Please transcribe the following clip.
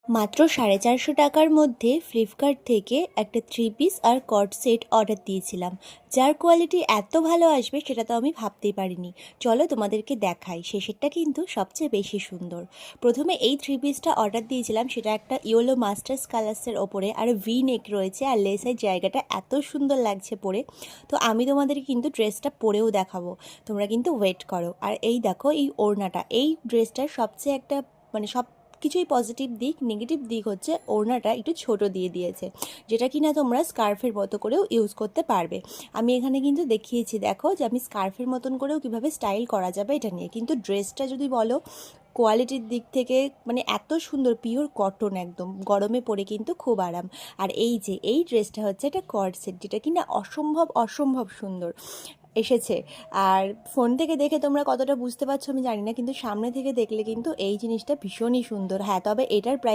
মাত্র 450 টাকার মধ্যে ফ্লিপকার্ট থেকে একটা 3 পিস আর কর্ড সেট অর্ডার দিয়েছিলাম, যার কোয়ালিটি এত ভালো আসবে সেটা তো আমি ভাবতেই পারিনি। চলো তোমাদেরকে দেখাই, শেষেরটা কিন্তু সবচেয়ে বেশি সুন্দর। প্রথমে এই 3 পিসটা অর্ডার দিয়েছিলাম, সেটা একটা ইয়েলো মাস্টার্স কালার্সের ওপরে আর ভি নেক রয়েছে, আর লেসের জায়গাটা এত সুন্দর লাগছে পরে। তো আমি তোমাদেরকে কিন্তু ড্রেসটা পরেও দেখাবো, তোমরা কিন্তু ওয়েট করো। আর এই দেখো এই ওড়নাটা, এই ড্রেসটার সবচেয়ে একটা মানে সব কিছুই পজিটিভ দিক, নেগেটিভ দিক হচ্ছে ওড়নাটা একটু ছোট দিয়ে দিয়েছে, যেটা কিনা তোমরা স্কার্ফের মতো করেও ইউজ করতে পারবে। আমি এখানে কিন্তু দেখিয়েছি, দেখো যে আমি স্কার্ফের মতন করেও কিভাবে স্টাইল করা যাবে এটা নিয়ে। কিন্তু ড্রেসটা যদি বলো কোয়ালিটির দিক থেকে, মানে এত সুন্দর, পিওর কটন, একদম গরমে পরে কিন্তু খুব আরাম। আর এই যে এই ড্রেসটা হচ্ছে একটা কর্ড সেট, যেটা কিনা অসম্ভব অসম্ভব সুন্দর এসেছে। আর ফোন থেকে দেখে তোমরা কতটা বুঝতে পারছো আমি জানি না, কিন্তু সামনে থেকে দেখলে কিন্তু এই জিনিসটা ভীষণই সুন্দর। হ্যাঁ, তবে এটার প্রাইস